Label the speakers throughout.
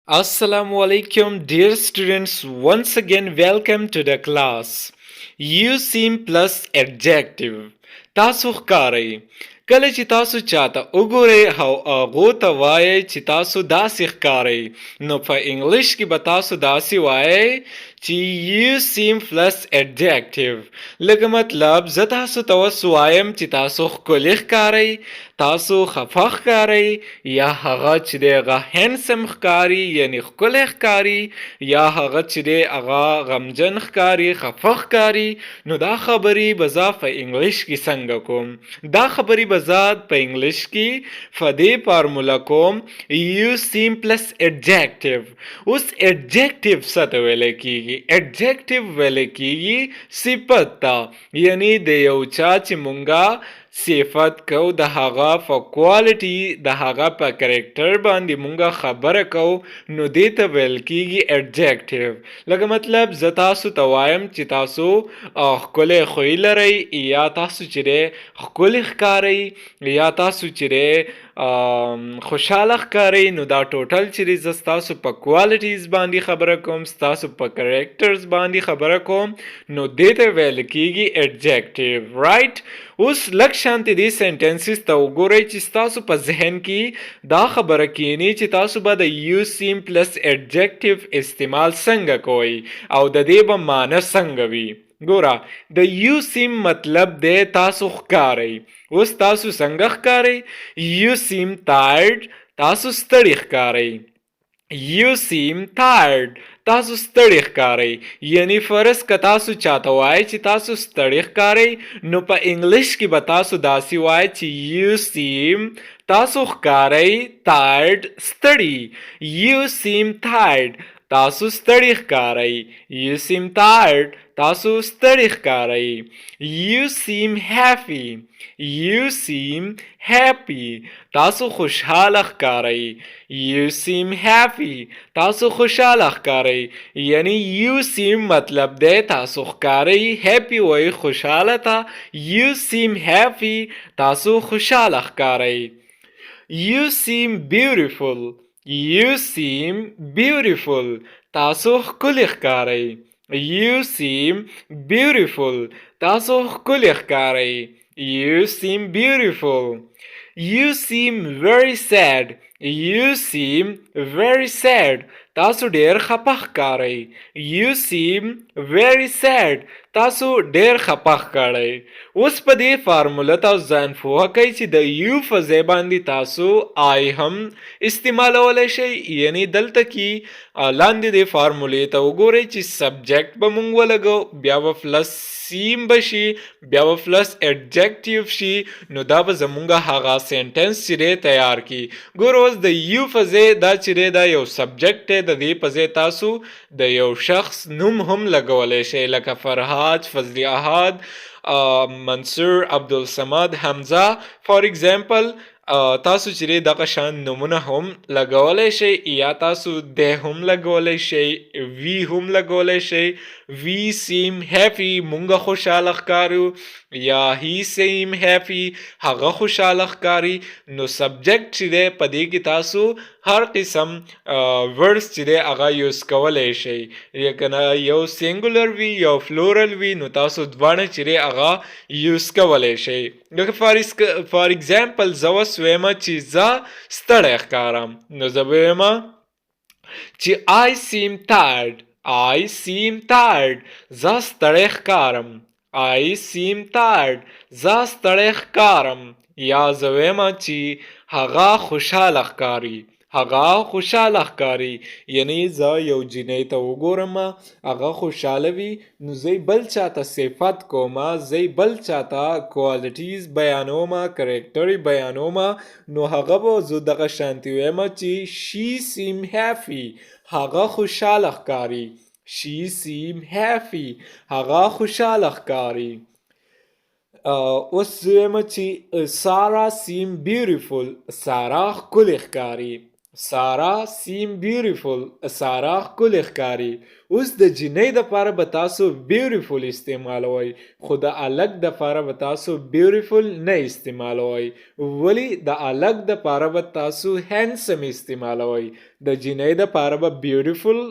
Speaker 1: Assalamu alaikum, dear students. Once again, welcome to the class. You seem plus adjective. تاسو ښکارئ. کله چې تاسو چاته وګورئ او هغو ته وایئ چې تاسو داسې ښکارئ، نو په انګلیش کې به تاسو داسې وایئ چې you seem plus adjective. لکه مطلب زه تاسو ته اوس وایم چې تاسو ښکلي ښکارئ، تاسو خفه ښکارئ، یا هغه چې دی هغه هینسم ښکاري یعنی ښکلی ښکاري، یا هغه چې دی هغه غمجن ښکاري، خفه ښکاري. نو دا خبرې به زه په انګلیش کې څنګه کوم؟ دا خبرې به زه په انګلیش کې په دې فارموله کوم you seem plus adjective. اوس adjective څه ته ویلی کېږي؟ adjective ویلی کېږي صفت ته، یعنی د یو چا چې مونږه صفت کو د هغه په کوالټي د هغه په کرکټر باندې مونږه خبره کو، نو دې ته ویل کېږي adjective. لکه مطلب زه تاسو ته وایم چې تاسو ښکلی خوی لرئ، یا تاسو چې دی ښکلي ښکارئ، یا تاسو چې دی خوشحاله ښکارئ. نو دا ټوټل چې دی زه ستاسو په کوالټیز باندې خبره کوم، ستاسو په کرکټرز باندې خبره کوم، نو دې ته ویل کېږي adjective. رایټ. اوس لږ شانتې دې سینټنسز ته وګورئ چې ستاسو په ذهن کې دا خبره کینی چې تاسو به د you seem plus adjective استعمال څنګه کوئ او د دې به معنی څنګه وي. ګوره د you seem مطلب دی تاسو ښکارئ. اوس تاسو څنګه ښکارئ؟ you seem tired، تاسو ستړي ښکارئ. you seem tired، تاسو ستړي ښکارئ. یعنی فرض که تاسو چاته وایئ چې تاسو ستړي ښکارئ، نو په انګلیش کې به تاسو داسې وایئ چې you seem، تاسو ښکارئ tired، ستړي. you seem tired، تاسو ستړي ښکارئ. you seem tired، تاسو ستړي ښکارئ. you seem happy، you seem happy، تاسو خوشحاله ښکارئ. you seem happy، تاسو خوشحاله ښکارئ. یعنی you seem مطلب دی تاسو ښکارئ، happy وایي خوشحاله ته. you seem happy، تاسو خوشحاله ښکارئ. you seem beautiful، you seem beautiful، تاسو ښکلي ښکارئ. you seem beautiful، تاسو ښکلي ښکارئ. you seem beautiful. you seem very sad، you seem very sad، تاسو ډیر خپه ښکارئ. you seem very sad، تاسو ډیر خپه ښکارئ. اوس په دې فارموله تاسو ځان پوه کئ چې د یو په ځای باندې تاسو آی هم استعمالولی شئ. یعنی دلته کې لاندې د فارمولې ته وګورئ چې سبجیکټ به مونږ ولګو، بیا به پلس سیم بشي، بیا به پلس ایڈجیکټیو شي، نو دا به زمونږه هغه سینټنس چې دی تیار کی. ګوره اوس د یو په ځای دا چې دی دا یو سبجیکټ دی، د دې په ځای تاسو د یو شخص نوم هم لګولی شئ، لکه فرهاد، فضلی احد، منصور، عبدالصمد، حمزه. فار ایگزامپل تاسو چې دغه شان نومونه هم لګولی شئ، یا تاسو د هم لګولی شئ، وی هم لګولی شئ. وی سیم هیپی، مونږه خوشحاله ښکارو، یا هی سیم هیپی، هغه خوشحاله ښکاري. نو سبجیکټ چې دی په دې کې تاسو هر قسم ورډز چې دی هغه یوز کولی شئ. کنه یو سینګولر وي یو فلورل وي، نو تاسو دواړه چې دی هغه یوز کولی شئ. لکه فار ایگزامپل زه اوس ویمه چې زه ستړی ښکارم، نو زه به ویمه چې I seem tired، I seem tired، زه ستړی ښکارم. I seem tired، زه ستړی ښکارم. یا زه ویمه چې هغه خوشحاله ښکاري، هغه خوشحاله ښکاري. یعنی زه یو جینۍ ته وګورم هغه خوشحاله وي، نو زه بل چاته صفت کوم، زه بل چاته کوالټیز بیانوم، کرکټر بیانوم، نو هغه به زه دغه شانتي ویم چې she seem happy، هغه خوشحاله ښکاري. she seem happy، هغه خوشحاله ښکاري. اوس ویم چې سارا سیم بیوټیفول، سارا ښکلې ښکاري. سارا seem beautiful. سارا ښکلې ښکاري. اوس د جنۍ د پاره به تاسو beautiful استعمالوئ خو د الګ د پاره به تاسو beautiful نه استعمالوئ. ولی د الګ د پاره به تاسو handsome استعمالوئ. د جنۍ د پاره به beautiful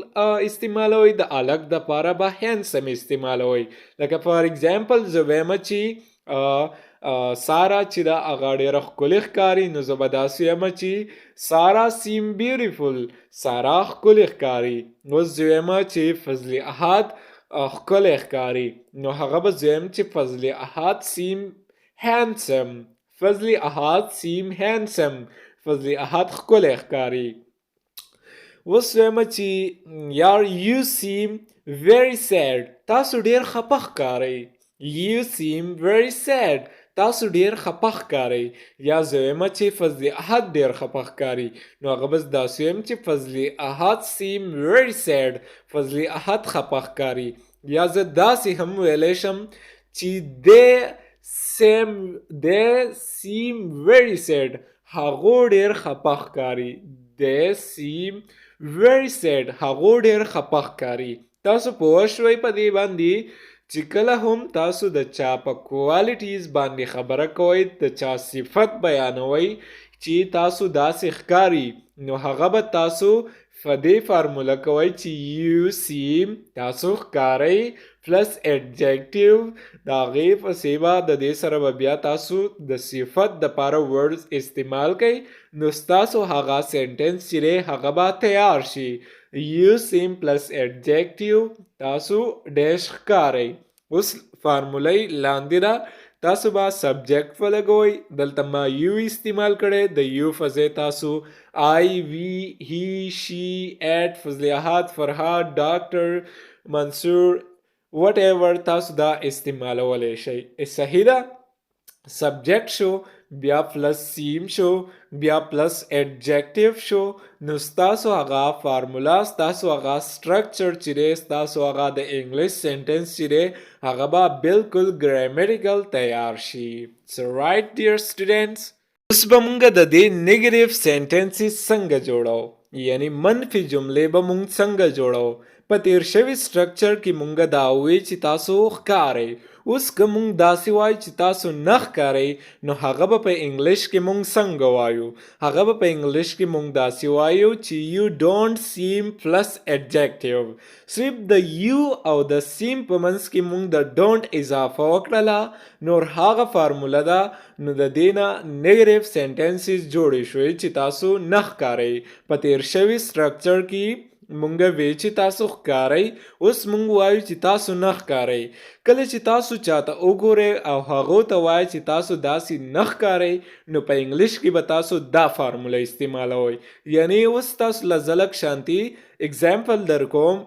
Speaker 1: استعمالوئ، د الګ د پاره به handsome استعمالوئ. لکه فار ایگزامپل زه وایم چې سارا چې دا هغه ډېره ښکلې ښکاري، نو زه به داسې وایم چې سارا سیم بیوټیفل. سارا ښکلې ښکاري. اوس زه وایم چې فضل احد ښکلی ښکاري، نو هغه به زه وایم چې فضل احد سیم هینډسم. فضل احد سیم هینډسم. فضل احد ښکلی ښکاري. اوس وایم چې یار یو سیم very sad. تاسو ډېر خپه ښکارئ. You seem very sad. تاسو ډیر خپه ښکارئ. یا زه وایم چې فضل احد ډیر خپه ښکاري، نو هغه بس داسې وایم چې فضل احد seem very sad. فضل احد خپه ښکاري. یا زه داسې هم ویلی شم چې they seem very sad. هغو ډیر خپه ښکاري. they seem very sad. هغو ډیر خپه ښکاري. تاسو پوه شوئ په دې باندې چې کله هم تاسو د چا په کوالټیز باندې خبره کوئ، د چا صفت بیانوئ چې تاسو داسې ښکاري، نو هغه به تاسو په دې فارموله کوئ چې یو سیم تاسو ښکارئ پلس ایڈجیکټیو د هغې پسې به د دې سره به بیا تاسو د صفت دپاره ورډز استعمال کوئ، نو ستاسو هغه سینټنس چې دی هغه به تیار شي. یو سیم پلس ایڈجیکټیو تاسو ډیش ښکارئ. اوس فارموله لاندې ده، تاسو به سبجیکټ ولګوئ. دلته ما یو استعمال کړی، د یو فضې تاسو آی وی هی شي ایټ فضل احد فرهاد ډاکټر منصور وٹ ایور تاسو دا استعمالولی شئ. صحیح ده؟ سبجیکٹ شو، بیا پلس سیم شو، بیا پلس ایڈجیکټیو شو، نو ستاسو هغه فارمولا، ستاسو هغه سټرکچر چې دی، ستاسو هغه د انګلیش سینټنس چې دی هغه به بالکل ګرامیټیکل تیار شي. So right dear students، اوس به مونږ د دې نیګیټیو سینټنسز څنګه جوړو، یعنی منفي جملې به مونږ څنګه جوړو. په تیر شوي سټرکچر کې مونږ دا ووی چې تاسو ښکارئ. اوس که مونږ داسې وایو چې تاسو نه ښکارئ، نو هغه به په انګلیش کې مونږ څنګه وایو؟ هغه به په انګلیش کې مونږ داسې وایو چې you don't seem plus adjective. صرف د یو او د سیم په منځ کې مونږ د don't اضافه وکړله، نور هغه فارموله ده. نو د دې نه نیګیټیو سینټنسز جوړې شوې چې تاسو نه ښکارئ. په تیر شوي سټرکچر کې مونږ وی چې تاسو ښکارئ، اوس مونږ وایو چې تاسو نه ښکارئ. کله چې تاسو چاته وګورئ او هغو ته وایئ چې تاسو داسې نه ښکارئ، نو په انګلیش کې به تاسو دا فارموله استعمالوئ. یعنی اوس تاسو له زه لږ شانتي اګزامپل در کوم.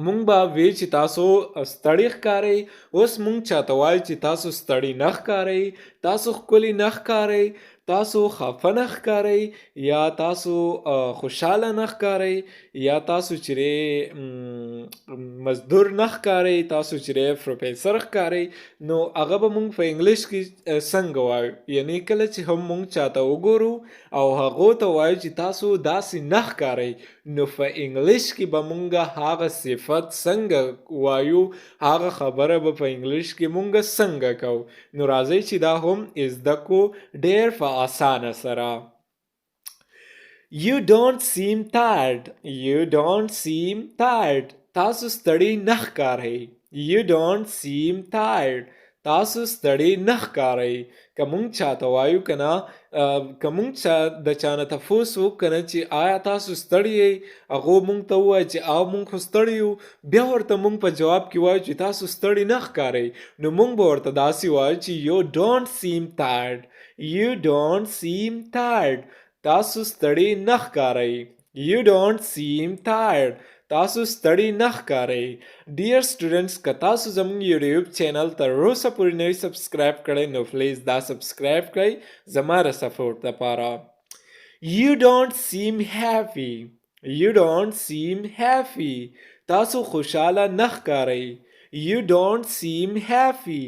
Speaker 1: مونږ به وی چې تاسو ستړي ښکارئ. اوس مونږ چاته وایو چې تاسو ستړي نه ښکارئ، تاسو ښکلي نه ښکارئ، تاسو خفه نه ښکارئ، یا تاسو خوشحاله نه ښکارئ، یا تاسو چې مزدور نه ښکارئ، تاسو چې پروفیسر ښکارئ. نو هغه به مونږ په انګلیش کې څنګه وایو؟ یعنی کله چې هم مونږ چاته وګورو او هغو ته وایو چې تاسو داسې نه ښکارئ، نو په انګلیش کې به مونږ هغه صفت څنګه وایو، هغه خبره به په انګلیش کې مونږ څنګه کوو. نو راځئ چې دا هم زده کړو ډېر په اسانه سره. You don't seem tired. You don't seem tired. تاسو ستړي نه ښکارئ. You don't seem tired. تاسو ستړي نه ښکارئ. که مونږ چاته وایو که نه، که مونږ د چا نه تپوس وکړو که نه چې آیا تاسو ستړي یئ، هغو مونږ ته ووایي چې مونږ خو ستړي یو، بیا ورته مونږ په جواب کې وایو چې تاسو ستړي نه ښکارئ، نو مونږ به ورته داسې وایو چې you don't seem tired. You don't seem tired. تاسو ستړي نه ښکارئ. You don't seem tired. تاسو ستړي نه ښکارئ. ډیر سټوډنټس، که تاسو زموږ یوټیوب چینل تر اوسه پورې نه وي سبسکرایب کړی، نو پلیز دا سبسکرایب کړئ زما د سپورټ دپاره. You don't seem happy. You don't seem happy. تاسو خوشحاله نه ښکارئ. You don't seem happy.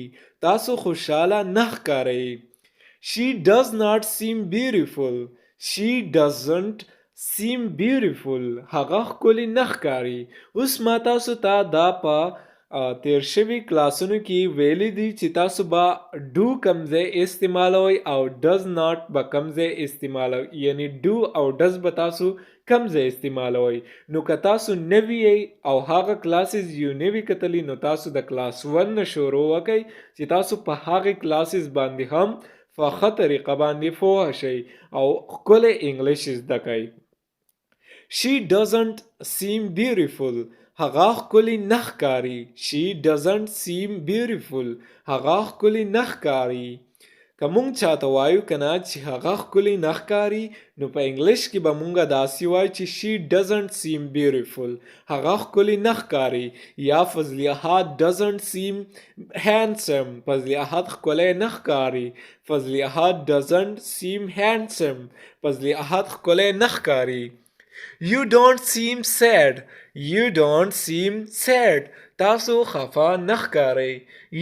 Speaker 1: تاسو خوشحاله نه ښکارئ. She does not seem beautiful. She doesn't seem beautiful هغه ښکلي نه ښکاري. اوس ما تاسو ته دا په تیر شوي کلاسونو کې ویلي دي چې تاسو به ډو کمځای استعمالوئ او ډز ناٹ به کمځای استعمالوئ، یعنی ډو او ډز به تاسو کمځای استعمالوئ. نو که تاسو نوي او هغه کلاسز یو نوي کتلی نو تاسو د کلاس 1 نه شروع وکئ چې تاسو په هغه کلاسز باندې هم په ښه طریقه باندې پوه شئ او ښکلی انګلیش زده کئ. She doesn't seem beautiful. هغه ښکلي نه ښکاري. She doesn't seem beautiful. هغه ښکلي نه ښکاري. که مونږ چاته وایو کنه چې هغه ښکلي نه ښکاري نو په انګلیش کې به مونږ داسې وایو چې she doesn't seem beautiful. هغه ښکلي نه ښکاري. یا فضل احد doesn't seem handsome. فضل احد ښکلی نه ښکاري. فضل احد doesn't seem handsome. فضل احد ښکلی نه ښکاري. You don't seem sad. You don't seem sad. تاسو خفا نه ښکارئ.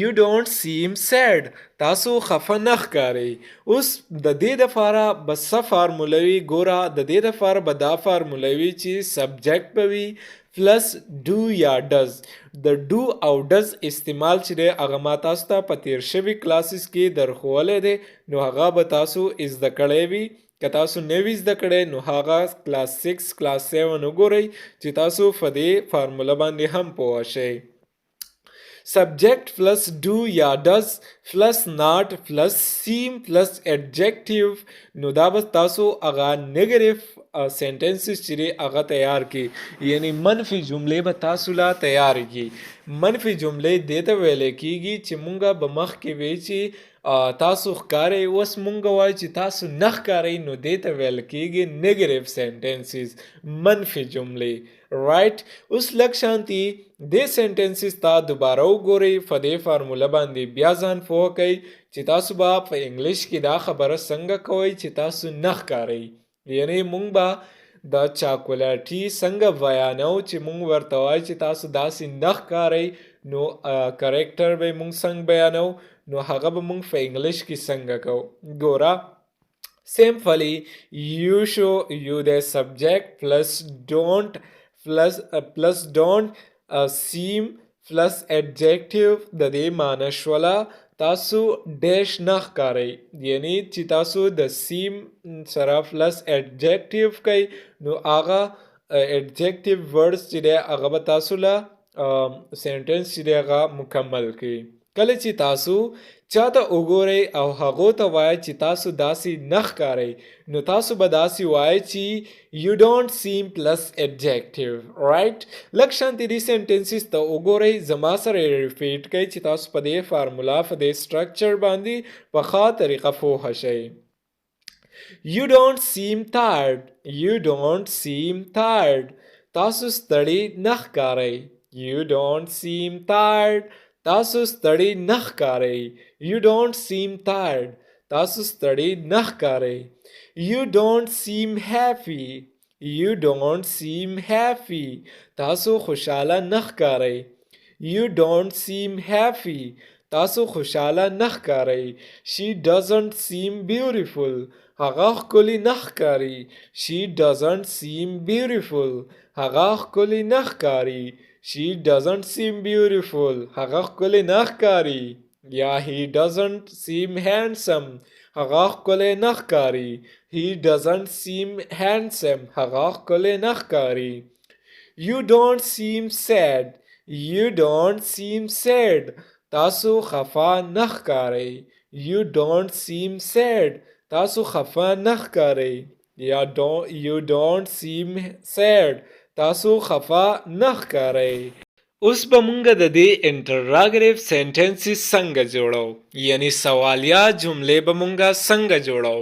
Speaker 1: You don't seem sad. تاسو خفا نه ښکارئ. اوس د دې دپاره به څه فارموله وي ګوره د دې دپاره به دا فارموله وي چې سبجیکټ به وي پلس ډو یا ډز. د ډو او ډز استعمال چې دی هغه ما تاسو ته په تیر شوي کلاسز کې درښولی دی نو هغه به تاسو زده کړی وي. که تاسو نوی زده کړی نو هغه کلاس 6 کلاس 7 وګورئ چې تاسو په دې فارموله باندې هم پوه شئ. سبجیکٹ پلس ڈو یا ڈز پلس ناٹ پلس سیم پلس ایڈجیکټیو نو دا بس تاسو هغه نیگیټیو سنټنسز چې دی هغه تیار کی، یعنی منفي جملې به تاسو لا تیار کی. منفي جملې دې ته ویل کیږي چې مونږه به مخکې وی چې تاسو ښکارئ، اوس مونږ وایو چې تاسو نه ښکارئ نو دې ته ویل کیږي نیگیټیو سنټنسز، منفي جملې. رائٹ. اوس لږ شانتي دې سنټنسز ته دوباره وګورئ، په دې فارموله باندې بیا ځان پوه کئ چې تاسو به په انګلیش کې دا خبره څنګه کوئ چې تاسو نه ښکارئ. یعنی مونږ به د چاکولیټي څنګه بیانو چې مونږ ورته وایو چې تاسو داسې نه ښکارئ نو کریکټر به مونږ څنګه بیانو نو هغه به مونږ په انګلیش کې څنګه کوو. ګوره simply you show you the subject plus don't seem plus adjective د دې معنی شوله تاسو ډیش نه ښکارئ، یعنی چې تاسو د سیم سره پلس ایڈجیکټیو کوئ نو هغه ایڈجیکټیو ورډز چې دی هغه به تاسو له سنټنس چې دی هغه مکمل کړي. کله چې تاسو چاته وګورئ او هغو ته وایئ چې تاسو داسې نه ښکارئ نو تاسو به داسې وایئ چې you don't seem plus adjective. right. لږ شانتې دې سنټنسز ته وګورئ، زما سره یې ریپیټ کړئ چې تاسو په دې فارمولا په دې سټرکچر باندې په ښه طریقه پوه شئ. You don't seem tired. You don't seem tired. تاسو ستړي نه ښکارئ. You don't seem tired. تاسو ستړي نه ښکارئ. You don't seem tired. تاسو ستړي نه ښکارئ. You don't seem happy. You don't seem happy. تاسو خوشحاله نه ښکارئ. You don't seem happy. تاسو خوشحاله نه ښکارئ. She doesn't seem beautiful. هغه ښکلي نه ښکاري. She doesn't seem beautiful. هغه ښکلي نه ښکاري. She doesn't seem beautiful. هغه ښکلی نه ښکاري. یا he doesn't seem handsome. هغه ښکلی نه ښکاري. He doesn't seem handsome. هغه ښکلی نه ښکاري. You don't seem sad. You don't seem sad. تاسو خفا نه ښکارئ. You don't seem sad. تاسو خفا نه ښکارئ. یا you don't seem sad. تاسو خفا نه ښکارئ. اوس به مونږ د دې انټراګیټیو سنټنسز څنګه جوړو، یعنی سوالیه جملې به مونږ څنګه جوړو.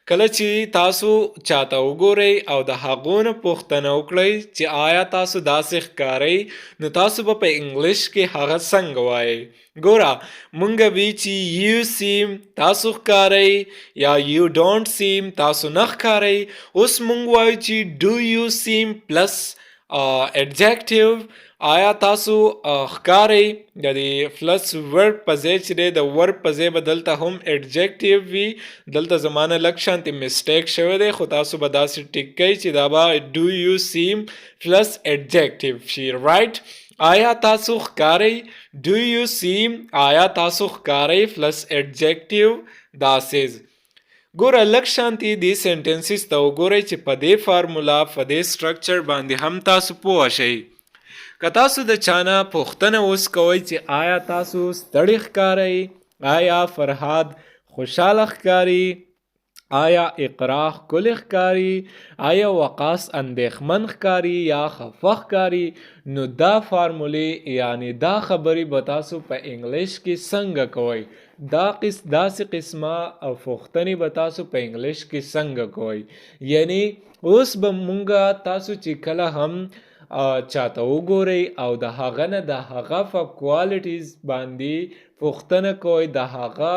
Speaker 1: کله چې تاسو چاته وګورئ او د هغو نه پوښتنه وکړئ چې آیا تاسو داسې ښکارئ نو تاسو به په انګلیش کې هغه څنګه وایئ. ګوره مونږ وی چې you seem تاسو ښکارئ یا you don't seem تاسو نه ښکارئ. اوس مونږ وایو چې do you seem پلس adjective آیا تاسو ښکارئ د دې پلس ورب په ځای چې دی د ورب په ځای به دلته هم adjective وي دلته زمانه لږ شانتې مسټیک شوی دی خو تاسو به داسې ټیک کوئ چې دا به do you seem پلس adjective شي رایټ آیا تاسو ښکارئ do you seem آیا تاسو ښکارئ پلس adjective داسې ګوره لږ شانتي دې سنټنسز ته وګورئ چې په دې فارمولا په دې سټرکچر باندې هم تاسو پوه شئ که تاسو د چانه پوښتنه اوس کوئ چې آیا تاسو ستړي ښکارئ آیا فرهاد خوشحاله ښکاري آیا اقرا ښکلی ښکاري آیا وقاص اندېښمن ښکاري یا خفه ښکاري نو دا فارمولې یعنی دا خبرې به تاسو په انګلیش کې څنګه کوئ داسې قسمه پوښتنې به تاسو په انګلیش کې څنګه کوئ یعنی اوس به مونږ تاسو چې کله هم چاته وګورئ او د هغه نه د هغه په کوالټیز باندې پوښتنه کوئ د هغه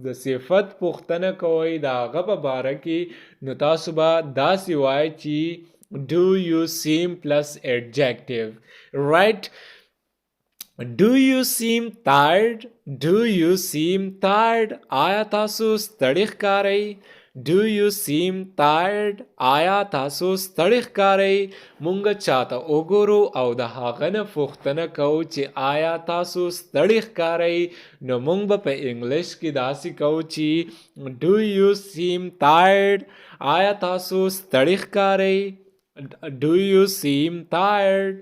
Speaker 1: د صفت پوښتنه کوئ د هغه په باره کې نو تاسو به داسې وایئ چې do you seem plus adjective right do you seem tired do you seem tired آیا تاسو ستړي ښکارئ Do you seem tired آیا تاسو ستړي ښکارئ مونږ چاته وګورو او د هغه نه پوښتنه کوو چې آیا تاسو ستړي ښکارئ نو مونږ به په انګلیش کې داسې کوو چې do you seem tired آیا تاسو ستړي ښکارئ do you seem tired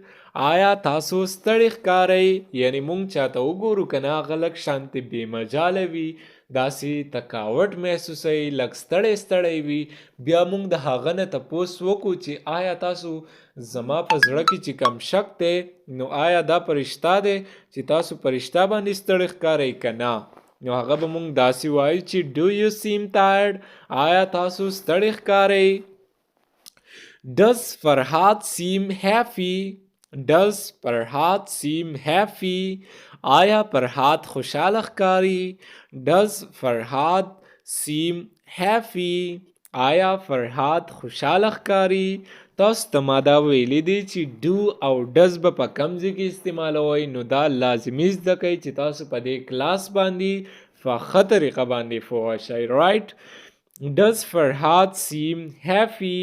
Speaker 1: آیا تاسو ستړي ښکارئ یعنی مونږ چاته وګورو که نه هغه لږ شانتې بې مجاله وي داسې تکاوټ محسوسوي لږ ستړی ستړی وي بیا موږ د هغه نه تپوس وکړو چې آیا تاسو زما په زړه کې چې کم شک دی نو آیا دا په رښتا دی چې تاسو په رښتا باندې ستړي ښکارئ که نه نو هغه به موږ داسې وایو چې do you seem tired آیا تاسو ستړي ښکارئ does فرهاد seem happy does فرهاد seem happy آیا فرهاد خوشحاله ښکاري does فرهاد seem happy آیا فرهاد خوشحاله ښکاري تاسو ته ما دا ویلی دی چې do او does به په کم ځای کې استعمالوئ نو دا لازمي زده کوئ چې تاسو په دې کلاس باندې په ښه طریقه باندې پوه شئ رایټ does فرهاد seem happy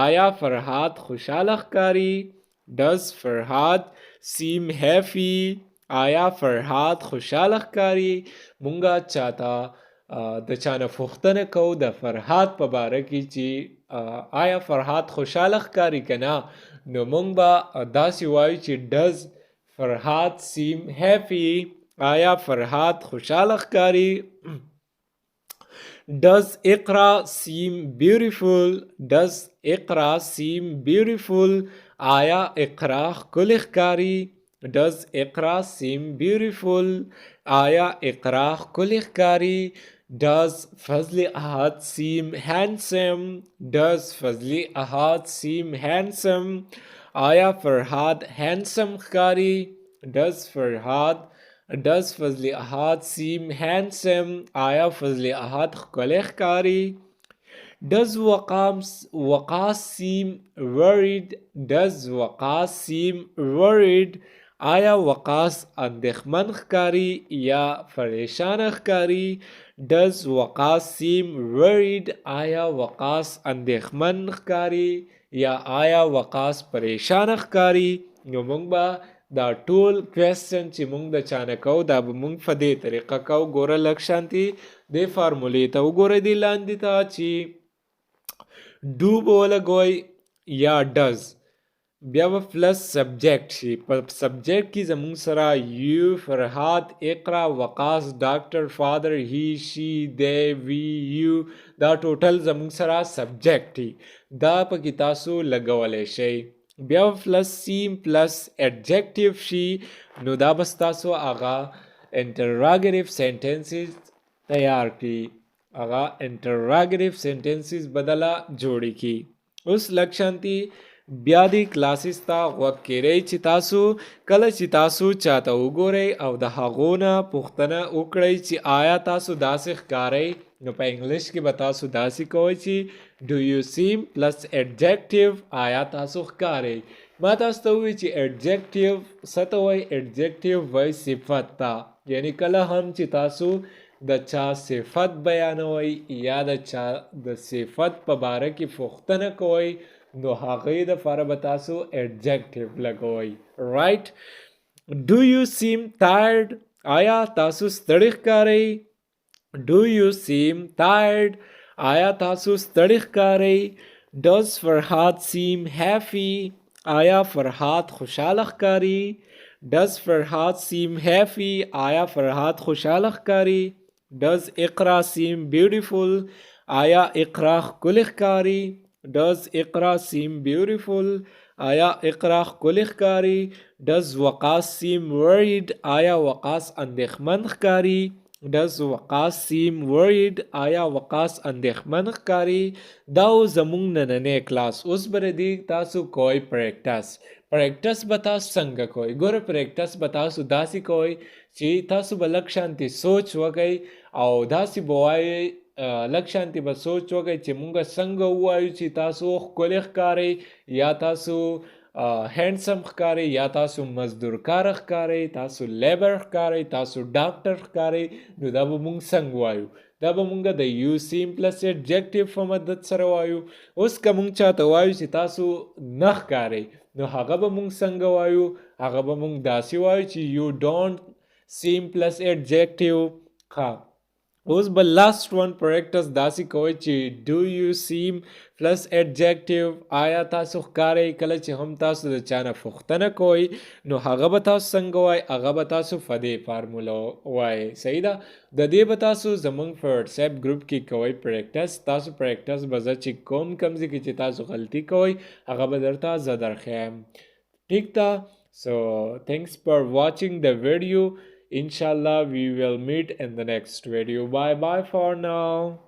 Speaker 1: آیا فرهاد خوشحاله ښکاري does فرهاد seem happy آیا فرهاد خوشحاله ښکاري مونږه چاته د چانه پوښتنه کوو د فرهاد په باره کې چې آیا فرهاد خوشحاله ښکاري که نه نو مونږ به داسې وایو چې does فرهاد seem happy آیا فرهاد خوشحاله ښکاري does اقرا seem beautiful does اقرا seem beautiful آیا اقرا ښکلی ښکاري does اقرا seem beautiful آیا اقرا ښکلی ښکاري does فضل احد seem handsome does فضل احد seem handsome آیا فرهاد handsome ښکاري does فضل احد seem handsome آیا فضل احد ښکلی ښکاري does وقاص seem worried does وقاص seem worried آیا وقاص اندېښمن ښکاري یا پریشانه ښکاري does وقاص seem worried آیا وقاص اندېښمن ښکاري یا آیا وقاص پریشانه ښکاري نو موږ به دا ټول کوېسچن چې موږ د چانه کوو دا به موږ په دې طریقه کوو ګوره لږ شانتي دې فارمولې ته وګورئ دې لاندې ته چې do به ولګوئ یا does بیا به پلس سبجیکټ شي په سبجیکټ کې زموږ سره یو فرهاد اقرا وقاص ډاکټر فادر هی شي دی وی یو دا ټوټل زموږ سره سبجیکټ دي دا پکې تاسو لګولی شئ بیا پلس سیم پلس ایڈجیکټیو شي نو دا بس تاسو هغه انټراګیټیو سینټنسز تیار کړي هغه انټراګیټیو سینټنسز بدله جوړې کړي اوس لږ شانتي بیا دی کلاسز ته غوږ کیږئ چې تاسو کله چې تاسو چاته وګورئ او د هغو نه پوښتنه وکړئ چې آیا تاسو داسې ښکارئ نو په انګلیش کې به تاسو داسې کوئ چې do you seem plus adjective آیا تاسو ښکارئ ما تاسو ته ووایي چې ایڈجیکټیو څه ته وایي؟ ایڈجیکټیو وایي صفت ته. یعنی کله هم چې تاسو د چا صفت بیانوئ یا د چا د صفت په باره کې پوښتنه کوئ نو هغې دپاره به تاسو ایڈجیکټیو لګوئ. رایټ. Do you seem tired? آیا تاسو ستړي ښکارئ؟ Do you seem tired? آیا تاسو ستړي ښکارئ؟ Does Farhad seem happy? آیا فرحات خوشحاله ښکاري؟ Does Farhad seem happy? آیا فرحات خوشحاله ښکاري؟ Does Iqra seem beautiful? آیا اقرا ښکلې ښکاري؟ Does Iqra seem beautiful? آیا اقرا ښکلې ښکاري؟ Does وقاص seem worried? آیا وقاص اندېښمن ښکاري؟ Does وقاص seem worried? آیا وقاص اندېښمن ښکاري؟ دا زموږ نننی کلاس. اوس به د دې تاسو کوئ پریکټس به تاسو څنګه کوئ؟ ګوره پریکټس به تاسو داسې کوئ چې تاسو به لږ شانتې سوچ وکئ او داسې به وایئ لږ شانتې به سوچ وکئ چې مونږ څنګه ووایو چې تاسو ښکلي ښکارئ یا تاسو هینډسم ښکارئ یا تاسو مزدورکار ښکارئ، تاسو لیبر ښکارئ، تاسو ډاکټر ښکارئ. نو دا به مونږ څنګه وایو؟ دا به مونږ د یو سیم پلس ایډجیکټیو په مدد سره وایو. اوس که مونږ چاته وایو چې تاسو نه ښکارئ نو هغه به مونږ څنګه وایو؟ هغه به مونږ داسې وایو چې یو ډونټ سیم پلس ایډجیکټیو. ښه، اوس به لاست ون پریکټس داسې کوئ چې ډو یو سیم پلس ایډجیکټیو. آیا تاسو ښکارئ؟ کله چې هم تاسو د چا نه پوښتنه کوئ نو هغه به تاسو څنګه وایي؟ هغه به تاسو په دې فارموله وایي. صحیح ده؟ د دې به تاسو زموږ په وټساپ ګروپ کې کوئ پریکټس. تاسو پریکټس به زه چې کوم ځای کې چې تاسو غلطي کوئ هغه به درته زه درښیم. ٹھیک تھا. So thanks for watching the video. Inshallah we will meet in the next video. Bye bye for now.